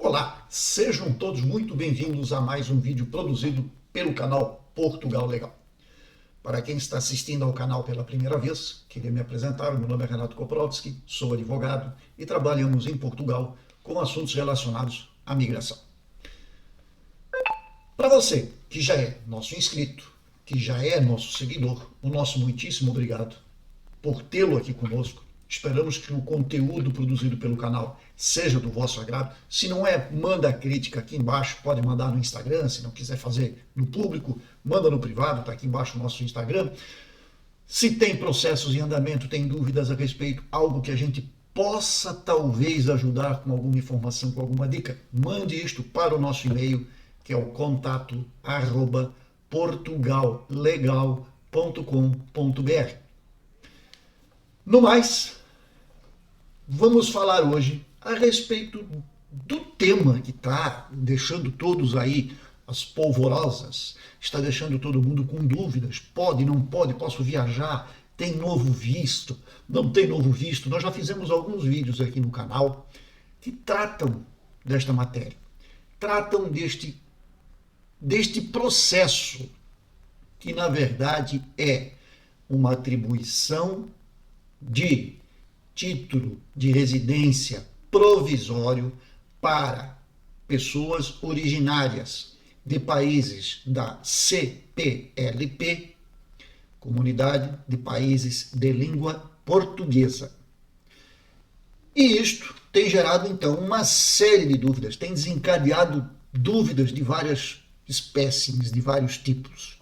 Olá, sejam todos muito bem-vindos a mais um vídeo produzido pelo canal Portugal Legal. Para quem está assistindo ao canal pela primeira vez, queria me apresentar. Meu nome é Renato Koprowski, sou advogado e trabalhamos em Portugal com assuntos relacionados à migração. Para você que já é nosso inscrito, que já é nosso seguidor, o nosso muitíssimo obrigado por tê-lo aqui conosco. Esperamos que o conteúdo produzido pelo canal seja do vosso agrado. Se não é, manda a crítica aqui embaixo, pode mandar no Instagram, se não quiser fazer no público, manda no privado, está aqui embaixo o nosso Instagram. Se tem processos em andamento, tem dúvidas a respeito, algo que a gente possa talvez ajudar com alguma informação, com alguma dica, mande isto para o nosso e-mail, que é o contato@portugallegal.com.br. No mais, vamos falar hoje a respeito do tema que está deixando todos aí as polvorosas, está deixando todo mundo com dúvidas. Pode, não pode, posso viajar, tem novo visto, não tem novo visto. Nós já fizemos alguns vídeos aqui no canal que tratam desta matéria, tratam deste processo que na verdade é uma atribuição de título de residência provisório para pessoas originárias de países da CPLP, Comunidade de Países de Língua Portuguesa. E isto tem gerado, então, uma série de dúvidas, tem desencadeado dúvidas de várias espécies, de vários tipos.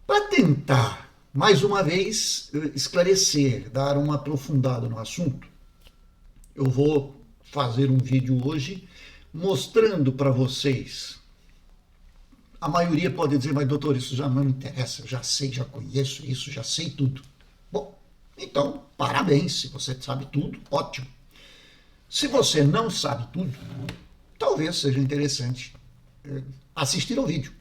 Para tentar, mais uma vez, esclarecer, dar uma aprofundada no assunto, eu vou fazer um vídeo hoje mostrando para vocês. A maioria pode dizer, mas doutor, isso já não me interessa, eu já sei, já conheço isso, já sei tudo. Bom, então, parabéns, se você sabe tudo, ótimo. Se você não sabe tudo, talvez seja interessante assistir ao vídeo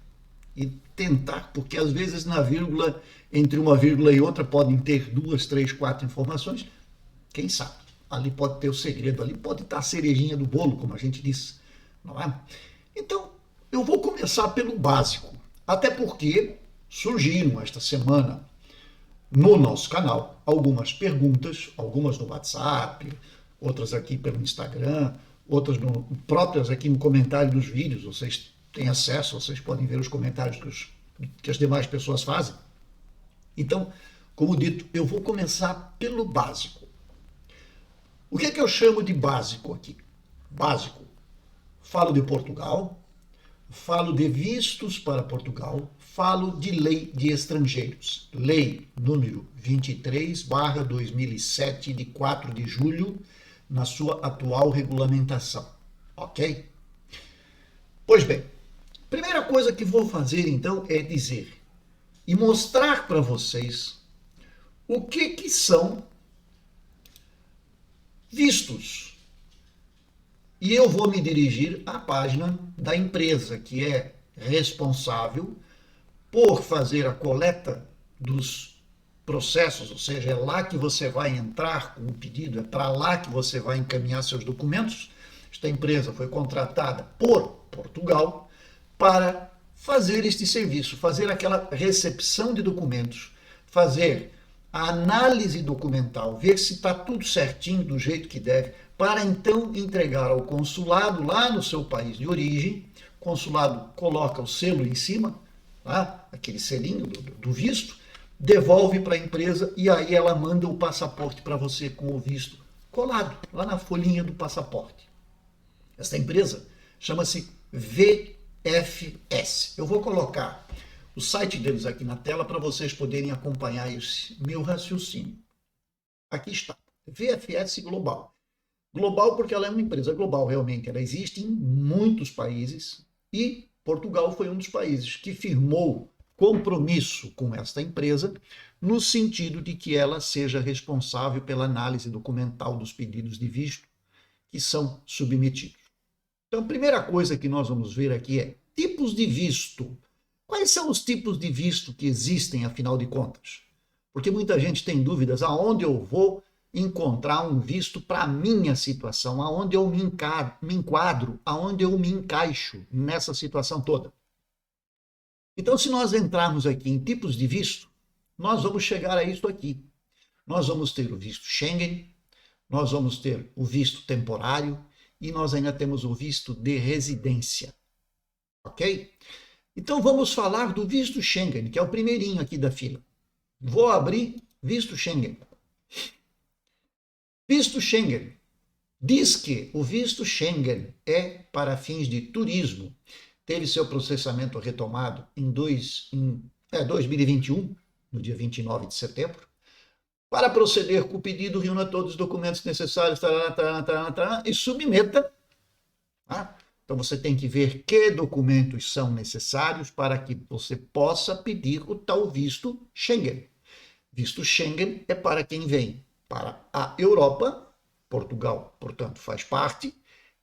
e tentar, porque às vezes na vírgula, entre uma vírgula e outra, podem ter 2, 3, 4 informações. Quem sabe? Ali pode ter o segredo, ali pode estar a cerejinha do bolo, como a gente diz, não é? Então, eu vou começar pelo básico, até porque surgiram esta semana no nosso canal algumas perguntas, algumas no WhatsApp, outras aqui pelo Instagram, outras próprias aqui no comentário dos vídeos. Vocês têm acesso, vocês podem ver os comentários que as demais pessoas fazem. Então, como dito, eu vou começar pelo básico. O que é que eu chamo de básico aqui? Básico. Falo de Portugal, falo de vistos para Portugal, falo de lei de estrangeiros. Lei número 23/2007, de 4 de julho, na sua atual regulamentação. Ok? Pois bem, primeira coisa que vou fazer então é dizer e mostrar para vocês o que são vistos. E eu vou me dirigir à página da empresa que é responsável por fazer a coleta dos processos, ou seja, é lá que você vai entrar com o pedido, é para lá que você vai encaminhar seus documentos. Esta empresa foi contratada por Portugal para fazer este serviço, fazer aquela recepção de documentos, fazer a análise documental, ver se está tudo certinho, do jeito que deve, para então entregar ao consulado lá no seu país de origem. O consulado coloca o selo em cima, tá? Aquele selinho do visto, devolve para a empresa e aí ela manda o passaporte para você com o visto colado lá na folhinha do passaporte. Essa empresa chama-se VFS. Eu vou colocar o site deles aqui na tela para vocês poderem acompanhar esse meu raciocínio. Aqui está, VFS Global. Global porque ela é uma empresa global, realmente. Ela existe em muitos países e Portugal foi um dos países que firmou compromisso com esta empresa no sentido de que ela seja responsável pela análise documental dos pedidos de visto que são submetidos. Então, a primeira coisa que nós vamos ver aqui é tipos de visto. Quais são os tipos de visto que existem, afinal de contas? Porque muita gente tem dúvidas, aonde eu vou encontrar um visto para a minha situação, aonde eu me enquadro, aonde eu me encaixo nessa situação toda. Então, se nós entrarmos aqui em tipos de visto, nós vamos chegar a isso aqui. Nós vamos ter o visto Schengen, nós vamos ter o visto temporário e nós ainda temos o visto de residência. Ok? Então, vamos falar do visto Schengen, que é o primeirinho aqui da fila. Vou abrir visto Schengen. Visto Schengen. Diz que o visto Schengen é para fins de turismo. Teve seu processamento retomado em 2021, no dia 29 de setembro. Para proceder com o pedido, reúna todos os documentos necessários e submeta. Tá? Então você tem que ver que documentos são necessários para que você possa pedir o tal visto Schengen. Visto Schengen é para quem vem para a Europa, Portugal, portanto, faz parte,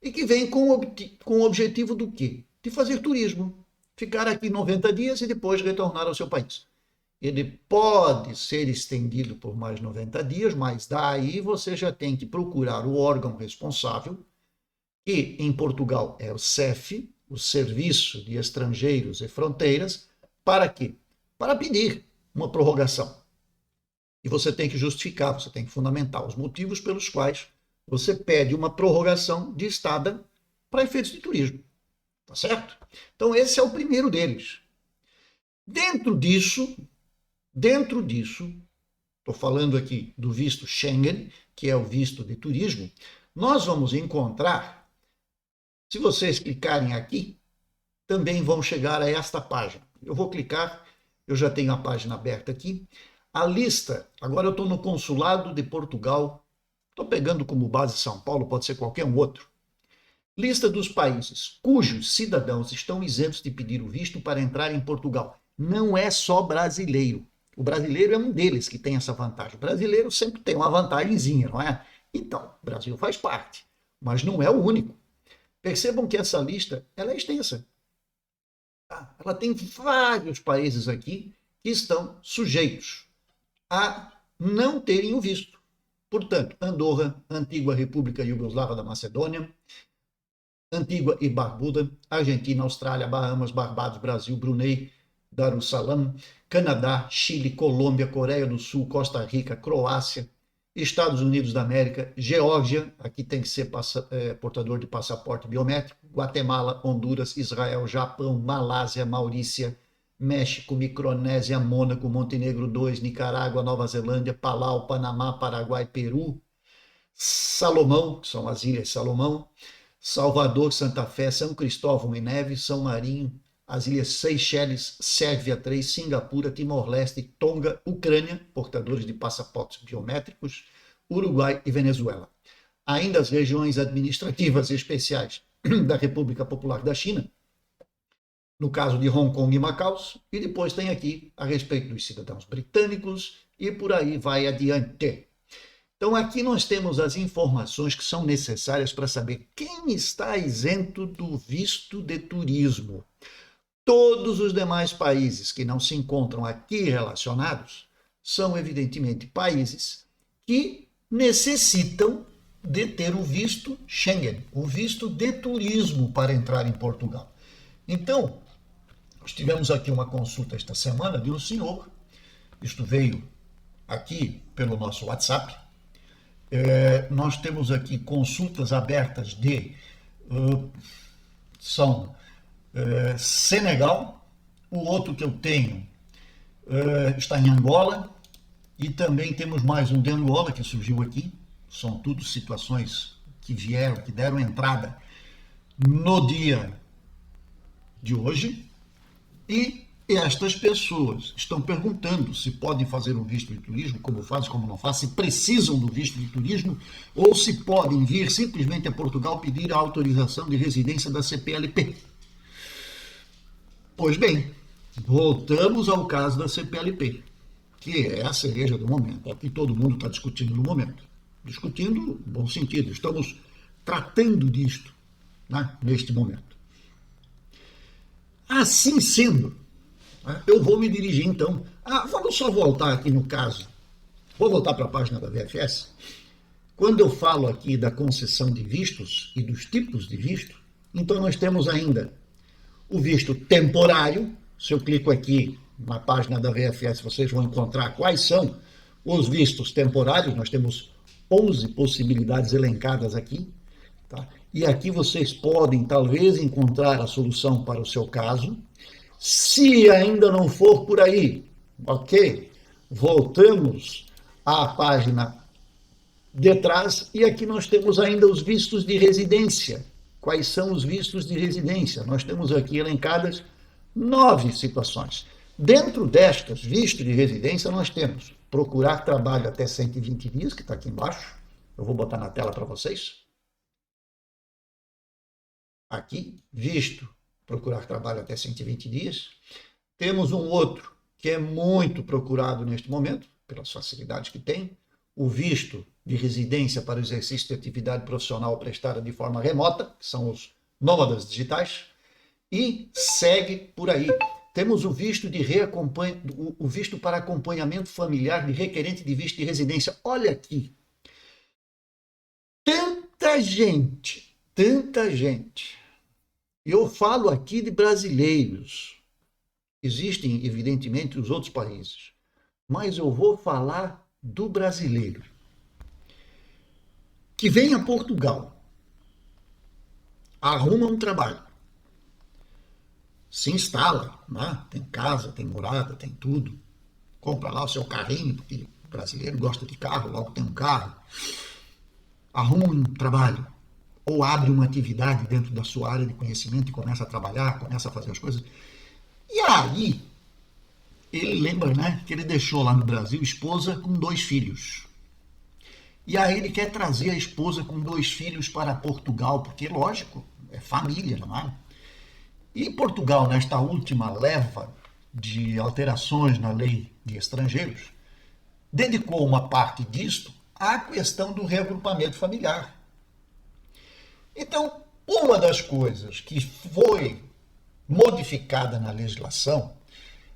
e que vem com o objetivo do quê? De fazer turismo, ficar aqui 90 dias e depois retornar ao seu país. Ele pode ser estendido por mais 90 dias, mas daí você já tem que procurar o órgão responsável, que em Portugal é o SEF, o Serviço de Estrangeiros e Fronteiras, para quê? Para pedir uma prorrogação. E você tem que justificar, você tem que fundamentar os motivos pelos quais você pede uma prorrogação de estada para efeitos de turismo. Tá certo? Então esse é o primeiro deles. Dentro disso, estou falando aqui do visto Schengen, que é o visto de turismo, nós vamos encontrar, se vocês clicarem aqui, também vão chegar a esta página. Eu vou clicar, eu já tenho a página aberta aqui. A lista, agora eu estou no Consulado de Portugal, estou pegando como base São Paulo, pode ser qualquer um outro. Lista dos países cujos cidadãos estão isentos de pedir o visto para entrar em Portugal. Não é só brasileiro. O brasileiro é um deles que tem essa vantagem. O brasileiro sempre tem uma vantagenzinha, não é? Então, o Brasil faz parte, mas não é o único. Percebam que essa lista ela é extensa. Tá? Ela tem vários países aqui que estão sujeitos a não terem o visto. Portanto, Andorra, Antigua República Iugoslava da Macedônia, Antigua e Barbuda, Argentina, Austrália, Bahamas, Barbados, Brasil, Brunei, Darussalam, Canadá, Chile, Colômbia, Coreia do Sul, Costa Rica, Croácia, Estados Unidos da América, Geórgia, aqui tem que ser portador de passaporte biométrico, Guatemala, Honduras, Israel, Japão, Malásia, Maurícia, México, Micronésia, Mônaco, Montenegro 2, Nicarágua, Nova Zelândia, Palau, Panamá, Paraguai, Peru, Salomão, que são as Ilhas Salomão, Salvador, Santa Fé, São Cristóvão e Neves, São Marinho, as Ilhas Seychelles, Sérvia 3, Singapura, Timor-Leste, Tonga, Ucrânia, portadores de passaportes biométricos, Uruguai e Venezuela. Ainda as regiões administrativas especiais da República Popular da China, no caso de Hong Kong e Macau, e depois tem aqui a respeito dos cidadãos britânicos e por aí vai adiante. Então aqui nós temos as informações que são necessárias para saber quem está isento do visto de turismo. Todos os demais países que não se encontram aqui relacionados são evidentemente países que necessitam de ter o visto Schengen, o visto de turismo para entrar em Portugal. Então, nós tivemos aqui uma consulta esta semana de um senhor, isto veio aqui pelo nosso WhatsApp, nós temos aqui consultas abertas de Senegal, o outro que eu tenho está em Angola, e também temos mais um de Angola que surgiu aqui, são tudo situações que deram entrada no dia de hoje, e estas pessoas estão perguntando se podem fazer um visto de turismo, como fazem, como não fazem, se precisam do visto de turismo, ou se podem vir simplesmente a Portugal pedir a autorização de residência da CPLP. Pois bem, voltamos ao caso da CPLP, que é a cereja do momento, é o que todo mundo está discutindo no momento. Discutindo no bom sentido, estamos tratando disto, né, neste momento. Assim sendo, eu vou me dirigir então. Vamos só voltar aqui no caso Vou voltar para a página da VFS. Quando eu falo aqui da concessão de vistos e dos tipos de visto, então nós temos ainda o visto temporário. Se eu clico aqui na página da VFS, vocês vão encontrar quais são os vistos temporários. Nós temos 11 possibilidades elencadas aqui, tá? E aqui vocês podem, talvez, encontrar a solução para o seu caso. Se ainda não for por aí, ok? Voltamos à página de trás e aqui nós temos ainda os vistos de residência. Quais são os vistos de residência? Nós temos aqui elencadas 9 situações. Dentro destas, visto de residência, nós temos procurar trabalho até 120 dias, que está aqui embaixo. Eu vou botar na tela para vocês. Aqui, visto, procurar trabalho até 120 dias. Temos um outro que é muito procurado neste momento, pelas facilidades que tem, o visto de residência para o exercício de atividade profissional prestada de forma remota, que são os nômadas digitais, e segue por aí. Temos o visto o visto para acompanhamento familiar de requerente de visto de residência. Olha aqui, tanta gente. Eu falo aqui de brasileiros. Existem, evidentemente, os outros países, mas eu vou falar do brasileiro que vem a Portugal, arruma um trabalho, se instala, né? Tem casa, tem morada, tem tudo, compra lá o seu carrinho, porque o brasileiro gosta de carro, logo tem um carro, arruma um trabalho, ou abre uma atividade dentro da sua área de conhecimento e começa a trabalhar, começa a fazer as coisas. E aí, ele lembra, né, que ele deixou lá no Brasil esposa com 2 filhos. E aí ele quer trazer a esposa com 2 filhos para Portugal, porque, lógico, é família, não é? E Portugal, nesta última leva de alterações na lei de estrangeiros, dedicou uma parte disto à questão do reagrupamento familiar. Então, uma das coisas que foi modificada na legislação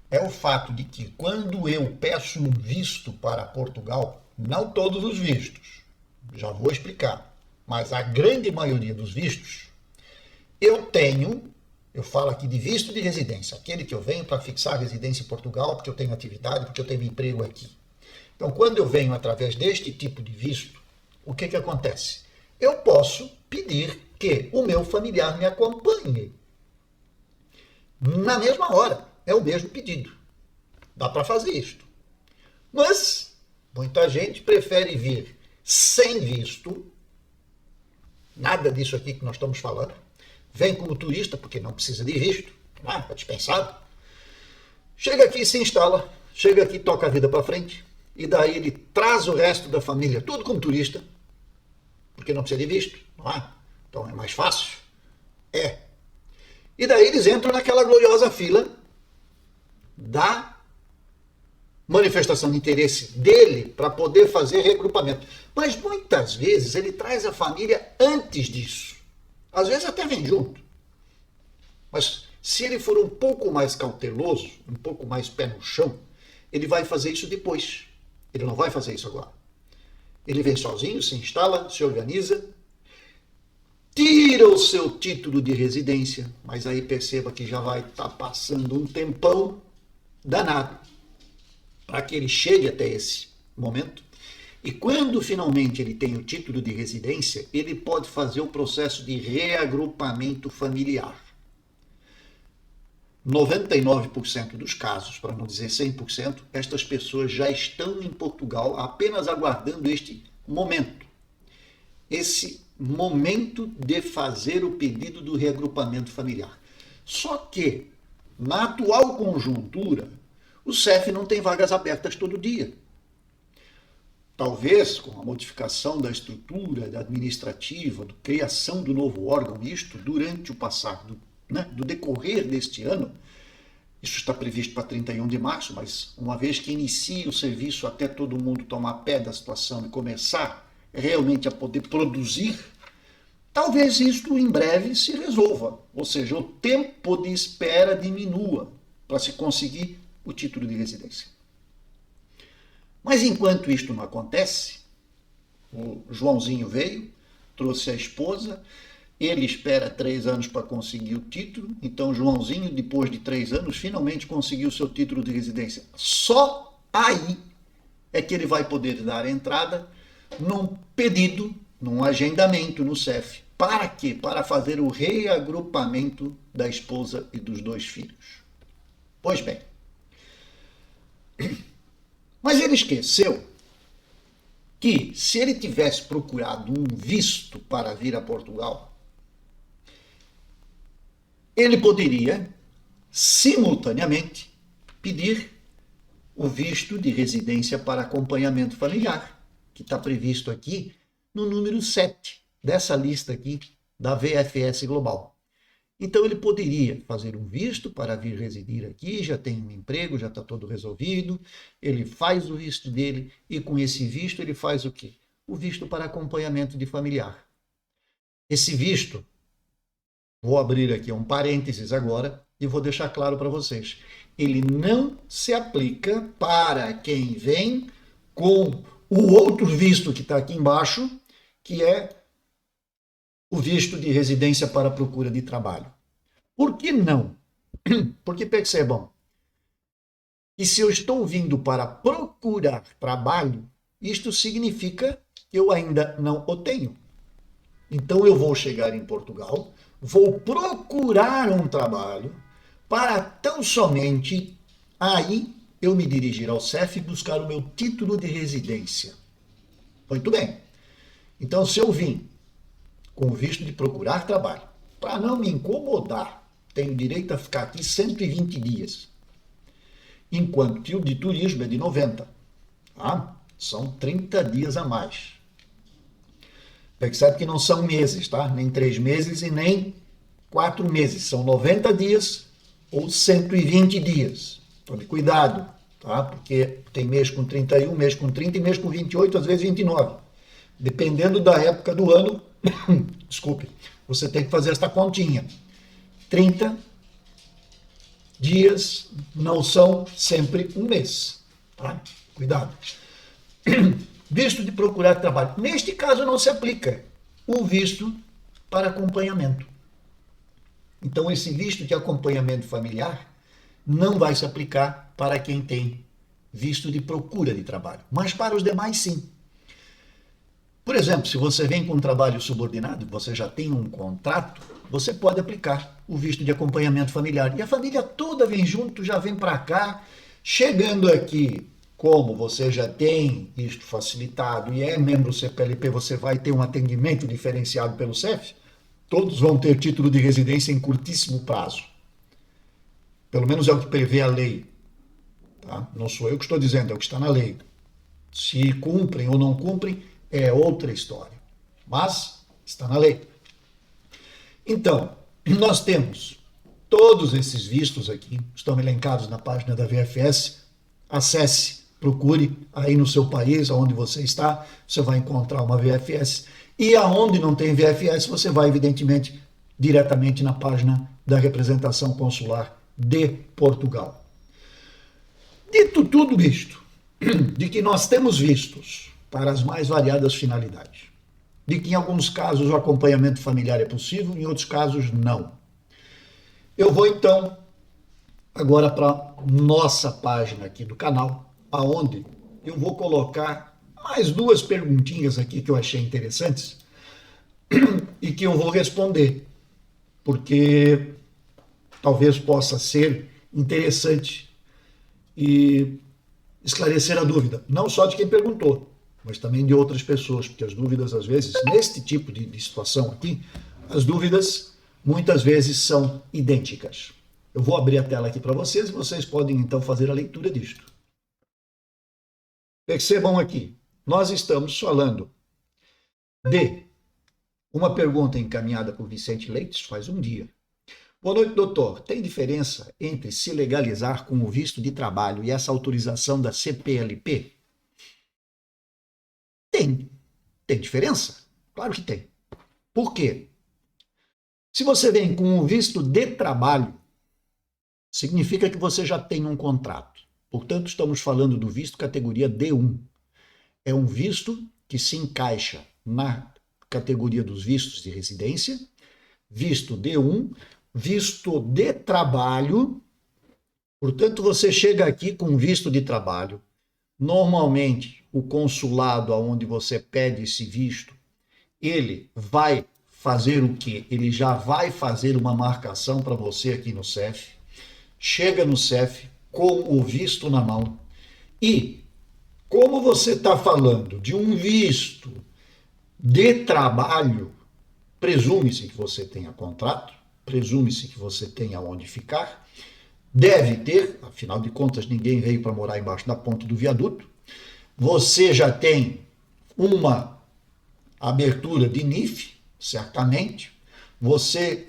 é o fato de que quando eu peço um visto para Portugal, não todos os vistos, já vou explicar, mas a grande maioria dos vistos, eu falo aqui de visto de residência, aquele que eu venho para fixar residência em Portugal, porque eu tenho atividade, porque eu tenho emprego aqui. Então, quando eu venho através deste tipo de visto, o que acontece? Eu posso pedir que o meu familiar me acompanhe. Na mesma hora, é o mesmo pedido. Dá para fazer isto. Mas muita gente prefere vir sem visto, nada disso aqui que nós estamos falando, vem como turista, porque não precisa de visto, é dispensado, chega aqui e se instala, chega aqui, toca a vida para frente, e daí ele traz o resto da família, tudo como turista, porque não precisa de visto, não é? Então é mais fácil. E daí eles entram naquela gloriosa fila da manifestação de interesse dele para poder fazer regrupamento. Mas muitas vezes ele traz a família antes disso. Às vezes até vem junto. Mas se ele for um pouco mais cauteloso, um pouco mais pé no chão, ele vai fazer isso depois. Ele não vai fazer isso agora. Ele vem sozinho, se instala, se organiza, tira o seu título de residência, mas aí perceba que já vai estar passando um tempão danado para que ele chegue até esse momento. E quando finalmente ele tem o título de residência, ele pode fazer o processo de reagrupamento familiar. 99% dos casos, para não dizer 100%, estas pessoas já estão em Portugal apenas aguardando este momento. Esse momento de fazer o pedido do reagrupamento familiar. Só que, na atual conjuntura, o CEF não tem vagas abertas todo dia. Talvez, com a modificação da estrutura da administrativa, da criação do novo órgão, isto durante o passar do decorrer deste ano, isso está previsto para 31 de março, mas uma vez que inicie o serviço até todo mundo tomar pé da situação e começar realmente a poder produzir, talvez isto em breve se resolva, ou seja, o tempo de espera diminua para se conseguir o título de residência. Mas enquanto isto não acontece, o Joãozinho veio, trouxe a esposa, ele espera 3 anos para conseguir o título, então Joãozinho, depois de 3 anos, finalmente conseguiu o seu título de residência. Só aí é que ele vai poder dar entrada num pedido, num agendamento no CEF. Para quê? Para fazer o reagrupamento da esposa e dos 2 filhos. Pois bem, mas ele esqueceu que se ele tivesse procurado um visto para vir a Portugal, ele poderia, simultaneamente, pedir o visto de residência para acompanhamento familiar, que está previsto aqui no número 7 dessa lista aqui da VFS Global. Então ele poderia fazer um visto para vir residir aqui, já tem um emprego, já está todo resolvido, ele faz o visto dele e com esse visto ele faz o quê? O visto para acompanhamento de familiar. Esse visto, vou abrir aqui um parênteses agora e vou deixar claro para vocês, ele não se aplica para quem vem com o outro visto que está aqui embaixo, que é o visto de residência para procura de trabalho. Por que não? Porque percebam que se eu estou vindo para procurar trabalho, isto significa que eu ainda não o tenho. Então eu vou chegar em Portugal, vou procurar um trabalho para tão somente aí eu me dirigir ao CEF e buscar o meu título de residência. Muito bem. Então se eu vim com o visto de procurar trabalho, para não me incomodar, tenho direito a ficar aqui 120 dias. Enquanto que o de turismo é de 90. Tá? São 30 dias a mais. Percebe que não são meses, tá? Nem 3 meses e nem 4 meses. São 90 dias ou 120 dias. Tome cuidado, tá? Porque tem mês com 31, mês com 30 e mês com 28, às vezes 29. Dependendo da época do ano, desculpe, você tem que fazer esta continha. 30 dias não são sempre um mês, tá? Cuidado. Visto de procurar trabalho. Neste caso não se aplica o visto para acompanhamento. Então esse visto de acompanhamento familiar não vai se aplicar para quem tem visto de procura de trabalho, mas para os demais sim. Por exemplo, se você vem com um trabalho subordinado, você já tem um contrato, você pode aplicar o visto de acompanhamento familiar. E a família toda vem junto, já vem para cá. Chegando aqui, como você já tem isto facilitado e é membro CPLP, você vai ter um atendimento diferenciado pelo CEF, todos vão ter título de residência em curtíssimo prazo. Pelo menos é o que prevê a lei. Tá? Não sou eu que estou dizendo, é o que está na lei. Se cumprem ou não cumprem, é outra história, mas está na lei. Então, nós temos todos esses vistos aqui, estão elencados na página da VFS, acesse, procure aí no seu país, onde você está, você vai encontrar uma VFS, e aonde não tem VFS, você vai, evidentemente, diretamente na página da representação consular de Portugal. Dito tudo isto, de que nós temos vistos para as mais variadas finalidades. De que em alguns casos o acompanhamento familiar é possível, em outros casos não. Eu vou então agora para nossa página aqui do canal, aonde eu vou colocar mais 2 perguntinhas aqui que eu achei interessantes e que eu vou responder, porque talvez possa ser interessante e esclarecer a dúvida, não só de quem perguntou, mas também de outras pessoas, porque as dúvidas, às vezes, neste tipo de situação aqui, as dúvidas, muitas vezes, são idênticas. Eu vou abrir a tela aqui para vocês e vocês podem, então, fazer a leitura disto. Percebam aqui, nós estamos falando de uma pergunta encaminhada por Vicente Leites faz um dia. Boa noite, doutor. Tem diferença entre se legalizar com o visto de trabalho e essa autorização da CPLP? Tem diferença? Claro que tem. Por quê? Se você vem com um visto de trabalho, significa que você já tem um contrato. Portanto, estamos falando do visto categoria D1. É um visto que se encaixa na categoria dos vistos de residência, visto D1, visto de trabalho. Portanto, você chega aqui com visto de trabalho. Normalmente, o consulado aonde você pede esse visto, ele vai fazer o quê? Ele já vai fazer uma marcação para você aqui no CEF. Chega no CEF com o visto na mão e, como você está falando de um visto de trabalho, presume-se que você tenha contrato, presume-se que você tenha onde ficar, deve ter, afinal de contas ninguém veio para morar embaixo da ponte do viaduto, você já tem uma abertura de NIF, certamente, você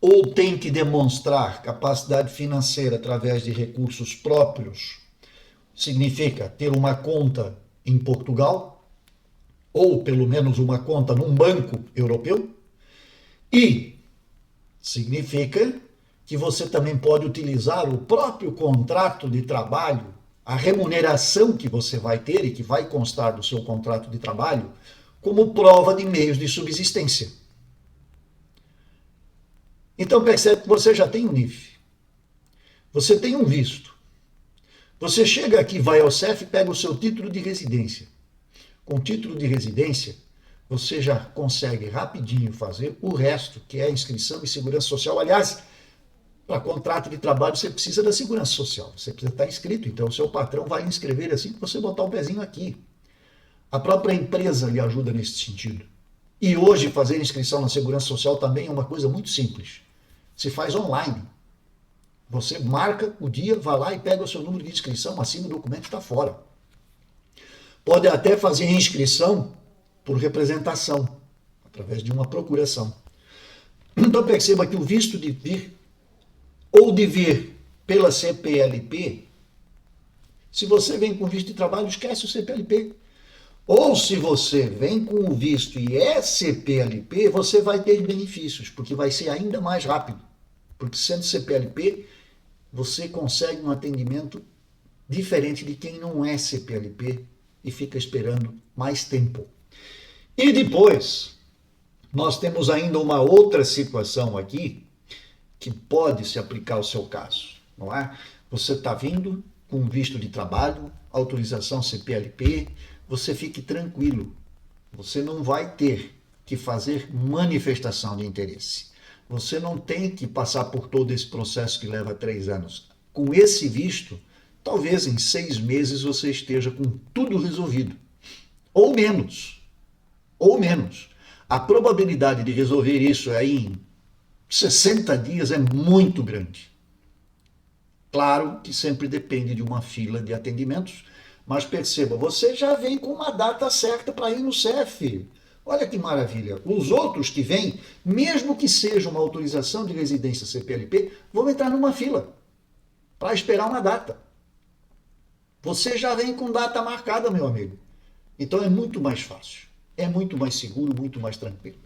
ou tem que demonstrar capacidade financeira através de recursos próprios, significa ter uma conta em Portugal, ou pelo menos uma conta num banco europeu, e significa que você também pode utilizar o próprio contrato de trabalho, a remuneração que você vai ter e que vai constar do seu contrato de trabalho, como prova de meios de subsistência. Então percebe que você já tem um NIF, você tem um visto, você chega aqui, vai ao CEF e pega o seu título de residência. Com título de residência, você já consegue rapidinho fazer o resto, que é a inscrição e segurança social. Aliás, para contrato de trabalho você precisa da segurança social, você precisa estar inscrito, então o seu patrão vai lhe inscrever assim que você botar o pezinho aqui. A própria empresa lhe ajuda nesse sentido. E hoje fazer inscrição na segurança social também é uma coisa muito simples. Se faz online. Você marca o dia, vai lá e pega o seu número de inscrição, assina o documento e está fora. Pode até fazer inscrição por representação, através de uma procuração. Então perceba que o visto de vir ou de vir pela CPLP, se você vem com visto de trabalho, esquece o CPLP. Ou se você vem com o visto e é CPLP, você vai ter benefícios, porque vai ser ainda mais rápido. Porque sendo CPLP, você consegue um atendimento diferente de quem não é CPLP e fica esperando mais tempo. E depois, nós temos ainda uma outra situação aqui que pode se aplicar ao seu caso, não é? Você está vindo com visto de trabalho, autorização CPLP, você fique tranquilo, você não vai ter que fazer manifestação de interesse. Você não tem que passar por todo esse processo que leva 3 anos. Com esse visto, talvez em 6 meses você esteja com tudo resolvido. Ou menos. Ou menos. A probabilidade de resolver isso aí em 60 dias é muito grande. Claro que sempre depende de uma fila de atendimentos, mas perceba, você já vem com uma data certa para ir no CEF. Olha que maravilha. Os outros que vêm, mesmo que seja uma autorização de residência CPLP, vão entrar numa fila para esperar uma data. Você já vem com data marcada, meu amigo. Então é muito mais fácil, é muito mais seguro, muito mais tranquilo.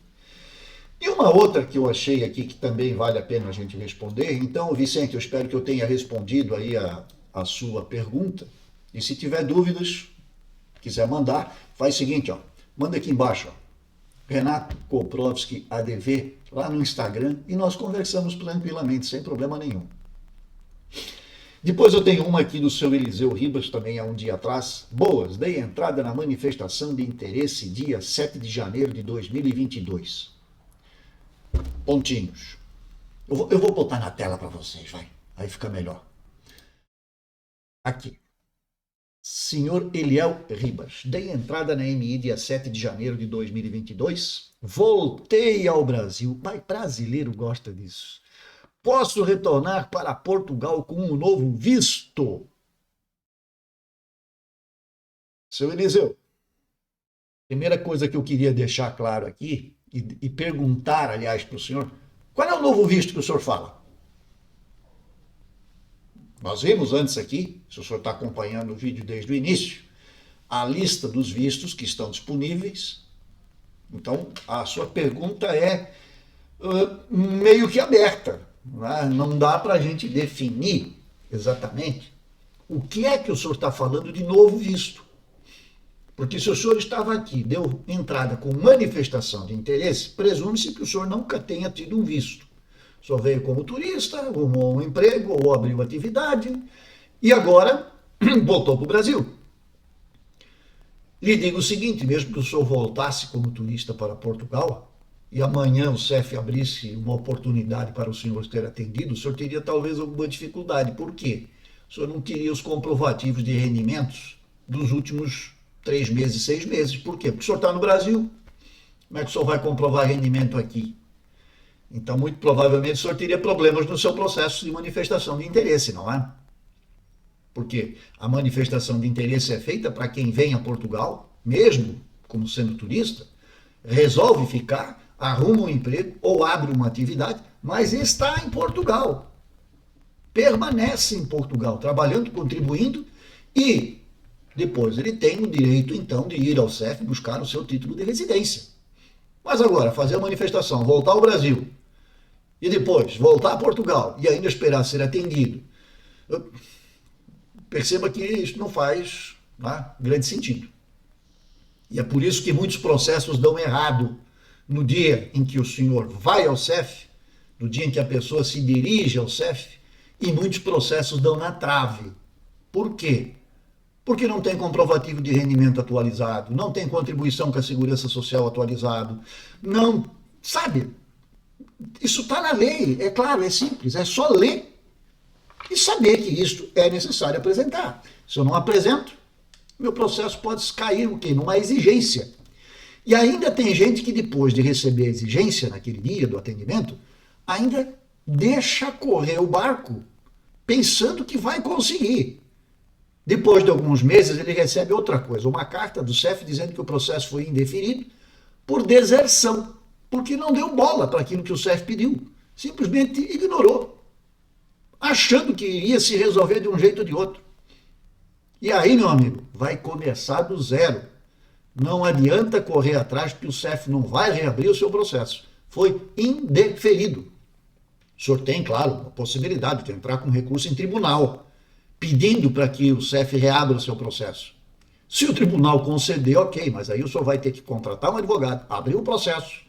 E uma outra que eu achei aqui que também vale a pena a gente responder. Então, Vicente, eu espero que eu tenha respondido aí a sua pergunta. E se tiver dúvidas, quiser mandar, faz o seguinte, ó, manda aqui embaixo, ó, Renato Koprovski ADV, lá no Instagram, e nós conversamos tranquilamente, sem problema nenhum. Depois eu tenho uma aqui do seu Eliseu Ribas, também há um dia atrás. Boas, dei entrada na manifestação de interesse dia 7 de janeiro de 2022. Pontinhos. Eu vou botar na tela para vocês, vai. Aí fica melhor. Aqui. Senhor Eliel Ribas, dei entrada na MI dia 7 de janeiro de 2022. Voltei ao Brasil. Mas brasileiro gosta disso. Posso retornar para Portugal com um novo visto? Seu Eliseu, primeira coisa que eu queria deixar claro aqui, e perguntar, aliás, para o senhor, qual é o novo visto que o senhor fala? Nós vimos antes aqui, se o senhor está acompanhando o vídeo desde o início, a lista dos vistos que estão disponíveis. Então, a sua pergunta é meio que aberta. Não dá para a gente definir exatamente o que é que o senhor está falando de novo visto? Porque se o senhor estava aqui, deu entrada com manifestação de interesse, presume-se que o senhor nunca tenha tido um visto. O senhor veio como turista, arrumou um emprego ou abriu atividade e agora voltou para o Brasil. Lhe digo o seguinte, mesmo que o senhor voltasse como turista para Portugal e amanhã o CEF abrisse uma oportunidade para o senhor ter atendido, o senhor teria talvez alguma dificuldade. Por quê? O senhor não teria os comprovativos de rendimentos dos últimos 3 meses, 6 meses. Por quê? Porque o senhor está no Brasil. Como é que o senhor vai comprovar rendimento aqui? Então, muito provavelmente, o senhor teria problemas no seu processo de manifestação de interesse, não é? Porque a manifestação de interesse é feita para quem vem a Portugal, mesmo como sendo turista, resolve ficar, arruma um emprego ou abre uma atividade, mas está em Portugal. Permanece em Portugal, trabalhando, contribuindo e depois ele tem o direito, então, de ir ao CEF buscar o seu título de residência. Mas agora, fazer a manifestação, voltar ao Brasil e depois voltar a Portugal e ainda esperar ser atendido, perceba que isso não faz grande sentido. E é por isso que muitos processos dão errado no dia em que o senhor vai ao CEF, no dia em que a pessoa se dirige ao CEF, e muitos processos dão na trave. Por quê? Porque não tem comprovativo de rendimento atualizado, não tem contribuição com a Segurança Social atualizado, não, sabe? Isso está na lei, é claro, é simples, é só ler e saber que isso é necessário apresentar. Se eu não apresento, meu processo pode cair o quê? Numa exigência. E ainda tem gente que depois de receber a exigência naquele dia do atendimento, ainda deixa correr o barco, pensando que vai conseguir. Depois de alguns meses ele recebe outra coisa, uma carta do CEF dizendo que o processo foi indeferido por deserção, porque não deu bola para aquilo que o CEF pediu, simplesmente ignorou, achando que iria se resolver de um jeito ou de outro. E aí, meu amigo, vai começar do zero. Não adianta correr atrás, porque o CEF não vai reabrir o seu processo. Foi indeferido. O senhor tem, claro, a possibilidade de entrar com recurso em tribunal, pedindo para que o CEF reabra o seu processo. Se o tribunal conceder, ok, mas aí o senhor vai ter que contratar um advogado, abrir o processo,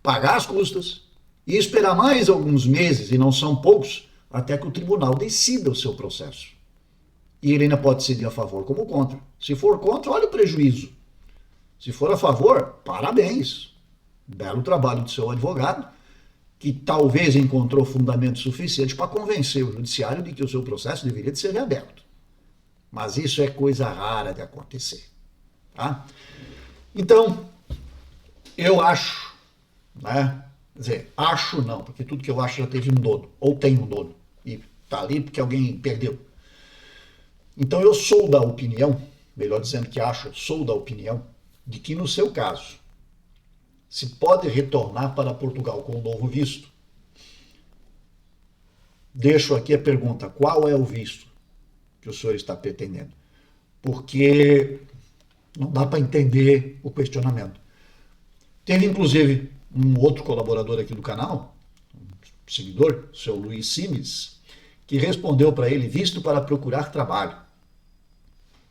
pagar as custas e esperar mais alguns meses, e não são poucos, até que o tribunal decida o seu processo. E ele ainda pode decidir a favor como contra. Se for contra, olha o prejuízo. Se for a favor, parabéns. Belo trabalho do seu advogado, que talvez encontrou fundamento suficiente para convencer o judiciário de que o seu processo deveria de ser reaberto. Mas isso é coisa rara de acontecer. Tá? Então, eu acho, né? Quer dizer, acho não, porque tudo que eu acho já teve um dono, ou tem um dono, e está ali porque alguém perdeu. Então eu sou da opinião, melhor dizendo que acho, sou da opinião, de que no seu caso, se pode retornar para Portugal com um novo visto. Deixo aqui a pergunta, qual é o visto que o senhor está pretendendo? Porque não dá para entender o questionamento. Teve inclusive um outro colaborador aqui do canal, um seguidor, o seu Luiz Simes, que respondeu para ele, visto para procurar trabalho.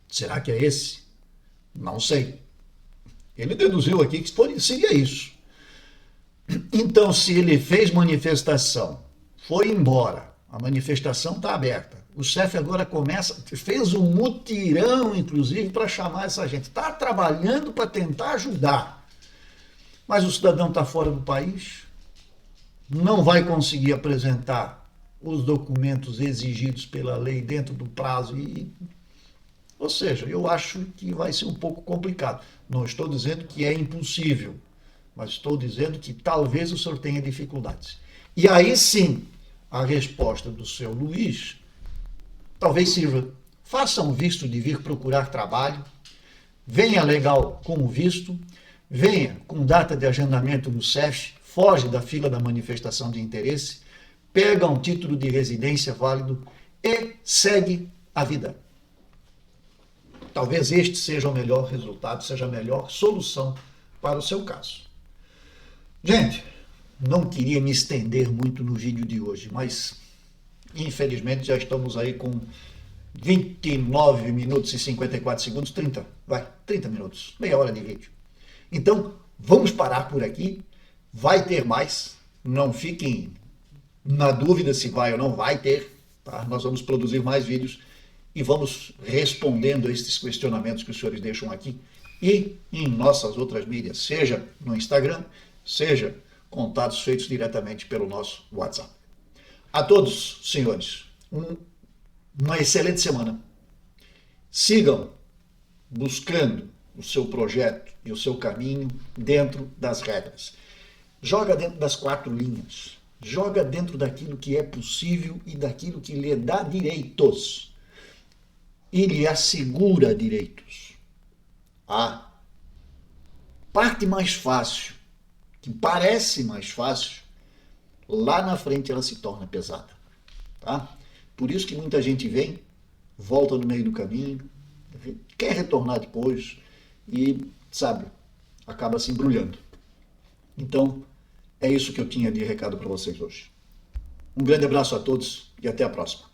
Será que é esse? Não sei. Ele deduziu aqui que seria isso. Então, se ele fez manifestação, foi embora, a manifestação está aberta, o CEF agora fez um mutirão, inclusive, para chamar essa gente. Está trabalhando para tentar ajudar. Mas o cidadão está fora do país, não vai conseguir apresentar os documentos exigidos pela lei dentro do prazo ou seja, eu acho que vai ser um pouco complicado. Não estou dizendo que é impossível, mas estou dizendo que talvez o senhor tenha dificuldades. E aí sim, a resposta do seu Luiz talvez sirva. Faça um visto de vir procurar trabalho, venha legal com o visto, venha com data de agendamento no CEF, foge da fila da manifestação de interesse, pega um título de residência válido e segue a vida. Talvez este seja o melhor resultado, seja a melhor solução para o seu caso. Gente, não queria me estender muito no vídeo de hoje, mas infelizmente já estamos aí com 29 minutos e 54 segundos, 30 minutos, meia hora de vídeo. Então, vamos parar por aqui, vai ter mais, não fiquem na dúvida se vai ou não vai ter, tá? Nós vamos produzir mais vídeos e vamos respondendo a esses questionamentos que os senhores deixam aqui e em nossas outras mídias, seja no Instagram, seja contatos feitos diretamente pelo nosso WhatsApp. A todos, senhores, uma excelente semana. Sigam buscando o seu projeto e o seu caminho dentro das regras. Joga dentro das 4 linhas. Joga dentro daquilo que é possível e daquilo que lhe dá direitos. E lhe assegura direitos. A parte mais fácil, que parece mais fácil, lá na frente ela se torna pesada. Tá? Por isso que muita gente vem, volta no meio do caminho, quer retornar depois e, sabe, acaba se embrulhando. Então, é isso que eu tinha de recado para vocês hoje. Um grande abraço a todos e até a próxima.